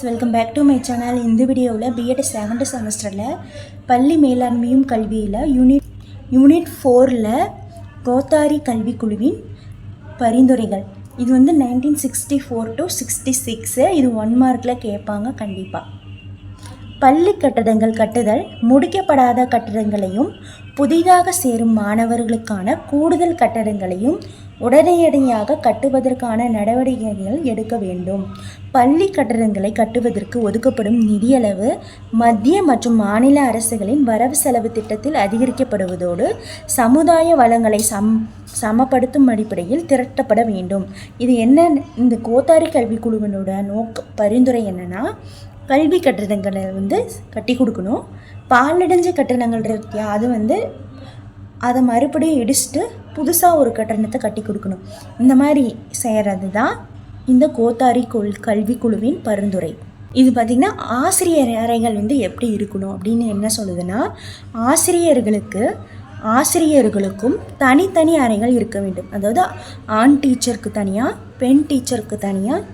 Welcome back to my channel. இந்த வீடியோவில் BEd 7th செமஸ்டரில் பள்ளி மேலாண்மையும் கல்வியில் யூனிட் 4ல் கோத்தாரி கல்விக்குழுவின் பரிந்துரைகள். இது 1964 to 66. இது 1 மார்க்கில் கேட்பாங்க கண்டிப்பாக. பள்ளி கட்டடங்கள் கட்டுதல், முடிக்கப்படாத கட்டடங்களையும் புதிதாக சேரும் மாணவர்களுக்கான கூடுதல் கட்டடங்களையும் உடனடியாக கட்டுவதற்கான நடவடிக்கைகள் எடுக்க வேண்டும். பள்ளி கட்டடங்களை கட்டுவதற்கு ஒதுக்கப்படும் நிதியளவு மத்திய மற்றும் மாநில அரசுகளின் வரவு செலவு திட்டத்தில் அதிகரிக்கப்படுவதோடு சமுதாய வளங்களை சமப்படுத்தும் அடிப்படையில் திரட்டப்பட வேண்டும். இது என்ன, இந்த கோத்தாரி கல்விக்குழுவினோட பரிந்துரை என்னன்னா, கல்வி கட்டிடங்களை கட்டி கொடுக்கணும். பாலடைஞ்ச கட்டடங்கள் இருக்கியா, அது அதை மறுபடியும் இடிச்சுட்டு புதுசாக ஒரு கட்டணத்தை கட்டி கொடுக்கணும். இந்த மாதிரி செய்கிறது தான் இந்த கோத்தாரி கல்விக்குழுவின் பரிந்துரை. இது பார்த்திங்கன்னா ஆசிரியர் அறைகள் எப்படி இருக்கணும் அப்படின்னு என்ன சொல்லுதுன்னா, ஆசிரியர்களுக்கும் தனித்தனி அறைகள் இருக்க வேண்டும். அதாவது ஆண் டீச்சருக்கு தனியாக, பெண் டீச்சருக்கு தனியாக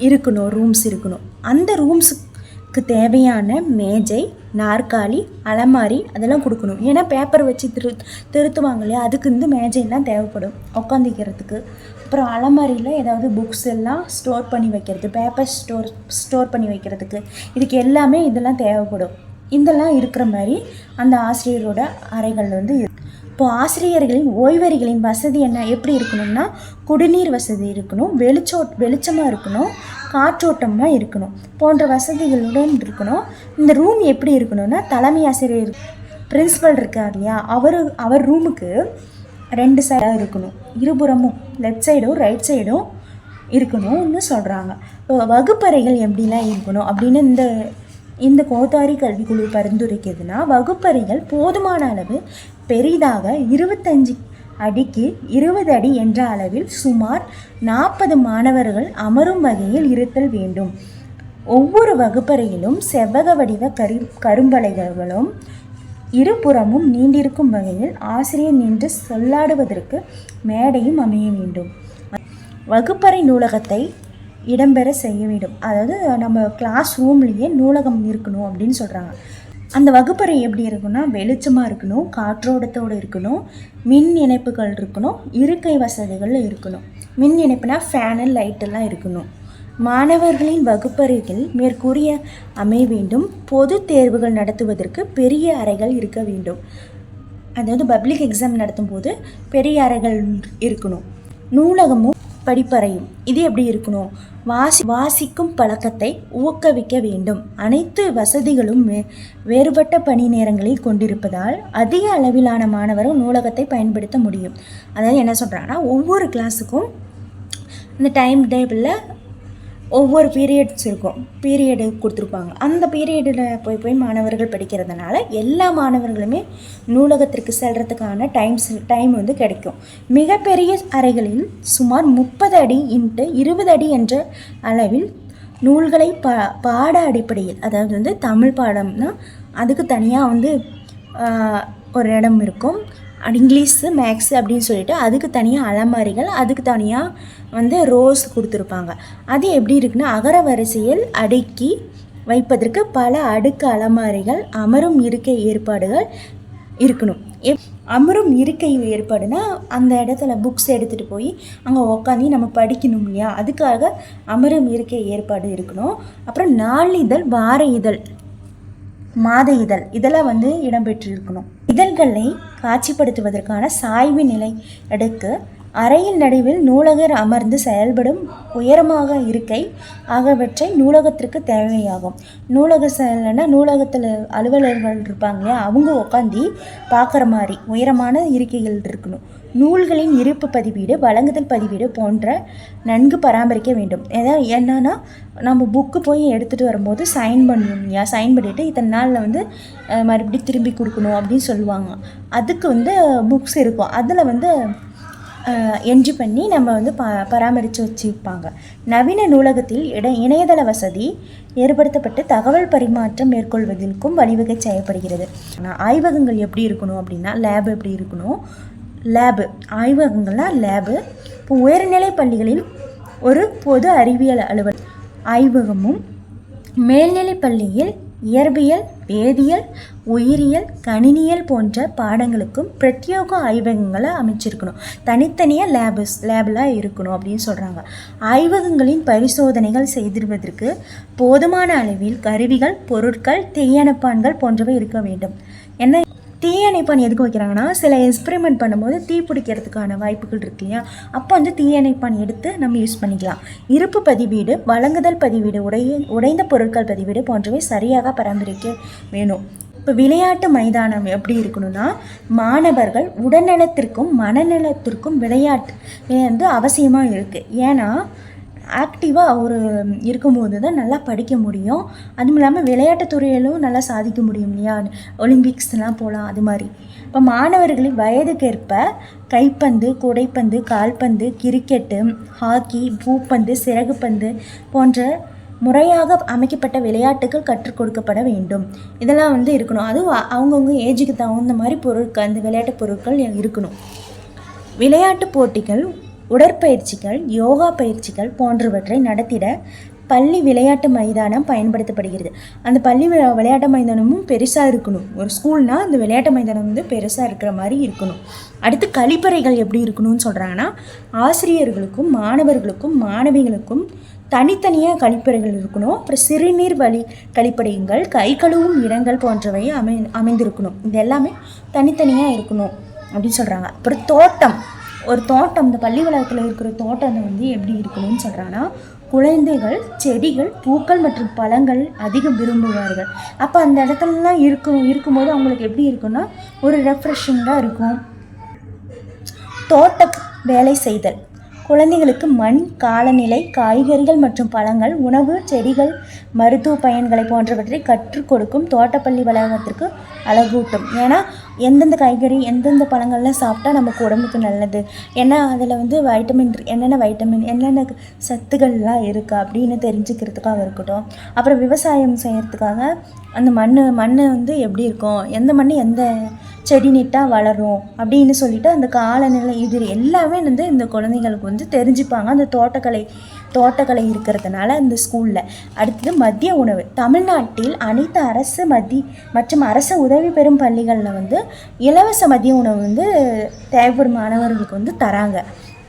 இருக்கணும், ரூம்ஸ் இருக்கணும். அந்த ரூம்ஸுக்கு தேவையான மேஜை, நாற்காலி, அலமாரி அதெல்லாம் கொடுக்கணும். ஏன்னா பேப்பர் வச்சு திருத்துவாங்க இல்லையா, அதுக்கு மேஜையெல்லாம் தேவைப்படும் உட்காந்துக்கிறதுக்கு. அப்புறம் அலமாரியில் ஏதாவது புக்ஸ் எல்லாம் ஸ்டோர் பண்ணி வைக்கிறது, பேப்பர் ஸ்டோர் பண்ணி வைக்கிறதுக்கு, இதுக்கு எல்லாமே இதெல்லாம் தேவைப்படும். இதெல்லாம் இருக்கிற மாதிரி அந்த ஆசிரியரோட அறைகள் இப்போ ஆசிரியர்களின் ஓய்வறைகளின் வசதி எப்படி இருக்கணும்னா, குடிநீர் வசதி இருக்கணும், வெளிச்சமாக இருக்கணும், காற்றோட்டமாக இருக்கணும் போன்ற வசதிகளுடன் இருக்கணும். இந்த ரூம் எப்படி இருக்கணும்னா, தலைமை ஆசிரியர் பிரின்சிபல் இருக்கார் இல்லையா, அவர் ரூமுக்கு 2 சைடாக இருக்கணும், இருபுறமும் லெஃப்ட் சைடும் ரைட் சைடும் இருக்கணும்னு சொல்கிறாங்க. இப்போ வகுப்பறைகள் எப்படிலாம் இருக்கணும் அப்படின்னு இந்த கோத்தாரி கல்விக்குழு பரிந்துரைக்குதுன்னா, வகுப்பறைகள் போதுமான அளவு பெரிதாக 25 அடிக்கு 20 அடி என்ற அளவில் சுமார் 40 மாணவர்கள் அமரும் வகையில் இருத்தல் வேண்டும். ஒவ்வொரு வகுப்பறையிலும் செவ்வக வடிவ கரும்பலகைகளும் இருபுறமும் நீண்டிருக்கும் வகையில் ஆசிரியர் நின்று சொல்லாடுவதற்கு மேடையும் அமைய வேண்டும். வகுப்பறை நூலகத்தை இடம்பெற செய்ய வேண்டும். அதாவது நம்ம கிளாஸ் ரூம்லேயே நூலகம் இருக்கணும் அப்படின்னு சொல்கிறாங்க. அந்த வகுப்பறை எப்படி இருக்குன்னா, வெளிச்சமாக இருக்கணும், காற்றோட்டத்தோடு இருக்கணும், மின் இணைப்புகள் இருக்கணும், இருக்கை வசதிகள் இருக்கணும். மின் இணைப்புனா ஃபேனு, லைட்டெல்லாம் இருக்கணும். மாணவர்களின் வகுப்பறைகள் மேற்கூறிய அமைய வேண்டும். பொது தேர்வுகள் நடத்துவதற்கு பெரிய அறைகள் இருக்க வேண்டும். அதாவது பப்ளிக் எக்ஸாம் நடத்தும் போது பெரிய அறைகள் இருக்கணும். நூலகமும் படிப்பறையும் இது எப்படி இருக்கணும், வாசிக்கும் பழக்கத்தை ஊக்குவிக்க வேண்டும். அனைத்து வசதிகளும் வேறுபட்ட பணி நேரங்களில் கொண்டிருப்பதால் அதிக அளவிலான மாணவர்கள் நூலகத்தை பயன்படுத்த முடியும். அதாவது என்ன சொல்கிறாங்கன்னா, ஒவ்வொரு கிளாஸுக்கும் இந்த டைம் டேபிளில் ஒவ்வொரு பீரியடு கொடுத்துருப்பாங்க. அந்த பீரியடில் போய் மாணவர்கள் படிக்கிறதுனால எல்லா மாணவர்களுமே நூலகத்திற்கு செல்கிறதுக்கான டைம் கிடைக்கும். மிகப்பெரிய அறைகளில் சுமார் 30 அடி × 20 அடி என்ற அளவில் நூல்களை பாட அடிப்படையில், அதாவது தமிழ் பாடம்னா அதுக்கு தனியாக ஒரு இடம் இருக்கும், இங்கிலீஷு மேக்ஸு அப்படின்னு சொல்லிட்டு அதுக்கு தனியாக அலமாரிகள், அதுக்கு தனியாக ரோஸ் கொடுத்துருப்பாங்க. அது எப்படி இருக்குன்னா, அகர வரிசையில் அடுக்கி வைப்பதற்கு பல அடுக்கு அலமாரிகள், அமரும் இருக்கை ஏற்பாடுகள் இருக்கணும். அமரும் இருக்கை ஏற்பாடுனா அந்த இடத்துல புக்ஸ் எடுத்துகிட்டு போய் அங்கே உக்காந்து நம்ம படிக்கணும் இல்லையா, அதுக்காக அமரும் இருக்கை ஏற்பாடு இருக்கணும். அப்புறம் நாளிதழ், வார இதழ், மாத இதழ் இதெல்லாம் இடம்பெற்றிருக்கணும். இதழ்களை காட்சிப்படுத்துவதற்கான சாய்வு நிலை எடுக்க அறையின் நடுவில் நூலகர் அமர்ந்து செயல்படும் உயரமாக இருக்கை ஆகியவற்றை நூலகத்திற்கு தேவையாகும். நூலகத்தில் அலுவலர்கள் இருப்பாங்க இல்லையா, அவங்க உட்காந்து பார்க்குற மாதிரி உயரமான இருக்கைகள் இருக்கணும். நூல்களின் இருப்பு பதிவீடு, வழங்குதல் பதிவீடு போன்ற நன்கு பராமரிக்க வேண்டும். என்னன்னா, நம்ம புக்கு போய் எடுத்துகிட்டு வரும்போது சைன் பண்ணணும் இல்லையா, சைன் பண்ணிவிட்டு இத்தனை நாளில் மறுபடியும் திரும்பி கொடுக்கணும் அப்படின்னு சொல்லுவாங்க. அதுக்கு புக்ஸ் இருக்கும், அதில் என்ட்ரி பண்ணி நம்ம பராமரித்து வச்சுருப்பாங்க. நவீன நூலகத்தில் இணையதள வசதி ஏற்படுத்தப்பட்டு தகவல் பரிமாற்றம் மேற்கொள்வதற்கும் வழிவகை செய்யப்படுகிறது. ஆய்வகங்கள் எப்படி இருக்கணும் அப்படின்னா, லேப் எப்படி இருக்கணும், ஆய்வகங்கள்லாம் லேபு. இப்போ உயர்நிலை பள்ளிகளில் ஒரு பொது அறிவியல் ஆய்வகமும் மேல்நிலைப் பள்ளியில் இயற்பியல், வேதியியல், உயிரியல், கணினியல் போன்ற பாடங்களுக்கும் பிரத்யேக ஆய்வகங்களை அமைச்சிருக்கணும். தனித்தனியாக லேபெலாம் இருக்கணும் அப்படின்னு சொல்கிறாங்க. ஆய்வகங்களின் பரிசோதனைகள் செய்திருவதற்கு போதுமான அளவில் கருவிகள், பொருட்கள், தீயணைப்பான்கள் போன்றவை இருக்க வேண்டும். என்ன தீயணைப்பான் எதுக்கு வைக்கிறாங்கன்னா, சில எக்ஸ்பெரிமெண்ட் பண்ணும்போது தீ பிடிக்கிறதுக்கான வாய்ப்புகள் இருக்கு இல்லையா, அப்போ வந்து தீயணைப்பான் எடுத்து நம்ம யூஸ் பண்ணிக்கலாம். இருப்பு பதிவீடு, வழங்குதல் பதிவீடு, உடைந்த பொருட்கள் பதிவீடு போன்றவை சரியாக பராமரிக்க வேணும். இப்போ விளையாட்டு மைதானம் எப்படி இருக்கணும்னா, மாணவர்கள் உடல்நலத்திற்கும் மனநலத்திற்கும் விளையாட்டு வந்து அவசியமாக இருக்குது. ஏன்னா ஆக்டிவாக ஒரு இருக்கும்போது தான் நல்லா படிக்க முடியும். அதுவும் இல்லாமல் விளையாட்டுத்துறையிலும் நல்லா சாதிக்க முடியும் இல்லையா, ஒலிம்பிக்ஸ்லாம் போகலாம். அது மாதிரி இப்போ மாணவர்களின் வயதுக்கேற்ப கைப்பந்து, கூடைப்பந்து, கால்பந்து, கிரிக்கெட்டு, ஹாக்கி, பூப்பந்து, சிறகுப்பந்து போன்ற முறையாக அமைக்கப்பட்ட விளையாட்டுகள் கற்றுக் கொடுக்கப்பட வேண்டும். இதெல்லாம் வந்து இருக்கணும். அதுவும் அவங்கவுங்க ஏஜுக்கு தகுந்த மாதிரி பொருட்கள், அந்த விளையாட்டு பொருட்கள் இருக்கணும். விளையாட்டு போட்டிகள், உடற்பயிற்சிகள், யோகா பயிற்சிகள் போன்றவற்றை நடத்திட பள்ளி விளையாட்டு மைதானம் பயன்படுத்தப்படுகிறது. அந்த பள்ளி விளையாட்டு மைதானமும் பெருசாக இருக்கணும். ஒரு ஸ்கூல்னால் அந்த விளையாட்டு மைதானம் வந்து பெருசாக இருக்கிற மாதிரி இருக்கணும். அடுத்து கழிப்பறைகள் எப்படி இருக்கணும்னு சொல்கிறாங்கன்னா, ஆசிரியர்களுக்கும் மாணவர்களுக்கும் மாணவிகளுக்கும் தனித்தனியாக கழிப்பறைகள் இருக்கணும். அப்புறம் சிறுநீர் வழி கழிப்பறைகள், கை கழுவும் இடங்கள் போன்றவை அமைந்திருக்கணும். இது எல்லாமே தனித்தனியாக இருக்கணும் அப்படின்னு சொல்கிறாங்க. அப்புறம் ஒரு தோட்டம், இந்த பள்ளி வளாகத்தில் இருக்கிற தோட்டம் வந்து எப்படி இருக்கணும்னு சொல்கிறாங்கன்னா, குழந்தைகள் செடிகள், பூக்கள் மற்றும் பழங்கள் அதிகம் விரும்புவார்கள். அப்போ அந்த இடத்துலலாம் இருக்கும்போது அவங்களுக்கு எப்படி இருக்குன்னா, ஒரு ரெஃப்ரெஷிங்காக இருக்கும். தோட்ட வேலை செய்தல், குழந்தைகளுக்கு மண், காலநிலை, காய்கறிகள் மற்றும் பழங்கள், உணவு, செடிகள், மருத்துவ பயன்களை போன்றவற்றை கற்றுக் கொடுக்கும் தோட்டப்பள்ளி வளாகத்திற்கு அழகூட்டும். ஏன்னா எந்தெந்த காய்கறி, எந்தெந்த பழங்கள்லாம் சாப்பிட்டா நமக்கு உடம்புக்கு நல்லது, ஏன்னா அதில் வந்து என்னென்ன சத்துக்கள்லாம் இருக்குது அப்படின்னு தெரிஞ்சுக்கிறதுக்காக இருக்கட்டும். அப்புறம் விவசாயம் செய்கிறதுக்காக அந்த மண் வந்து எப்படி இருக்கும், எந்த மண் எந்த செடி நட்டால் வளரும் அப்படின்னு சொல்லிட்டு அந்த காலநிலை இது எல்லாமே வந்து இந்த குழந்தைங்களுக்கு வந்து தெரிஞ்சுப்பாங்க, அந்த தோட்டக்கலை இருக்கிறதுனால அந்த ஸ்கூலில். அடுத்தது மதிய உணவு. தமிழ்நாட்டில் அனைத்து அரசு மற்றும் அரசு உதவி பெறும் பள்ளிகளில் வந்து இலவச மதிய உணவு வந்து தேவைப்படும் மாணவர்களுக்கு வந்து தராங்க.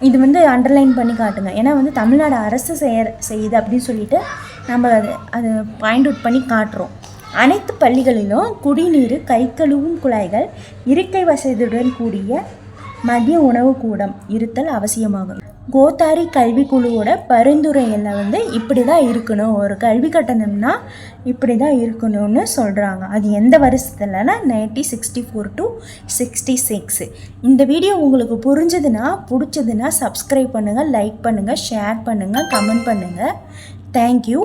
இது வந்து அண்டர்லைன் பண்ணி காட்டுங்க. ஏன்னா வந்து தமிழ்நாடு அரசு செய்யுது அப்படின்னு சொல்லிட்டு நம்ம அதை பாயிண்ட் அவுட் பண்ணி காட்டுறோம். அனைத்து பள்ளிகளிலும் குடிநீர், கை கழுவும் குழாய்கள், இருக்கை வசதியுடன் கூடிய மதிய உணவு கூடம் இருத்தல் அவசியமாகும். கோத்தாரி கல்விக்குழுவோட பரிந்துரையில் வந்து இப்படி தான் இருக்கணும், ஒரு கல்வி கட்டணம்னா இப்படி தான் இருக்கணும்னு சொல்கிறாங்க. அது எந்த வருஷத்துலனா 1964 to 66. இந்த வீடியோ உங்களுக்கு பிடிச்சதுன்னா சப்ஸ்கிரைப் பண்ணுங்கள், லைக் பண்ணுங்கள், ஷேர் பண்ணுங்கள், கமெண்ட் பண்ணுங்கள். தேங்க்யூ.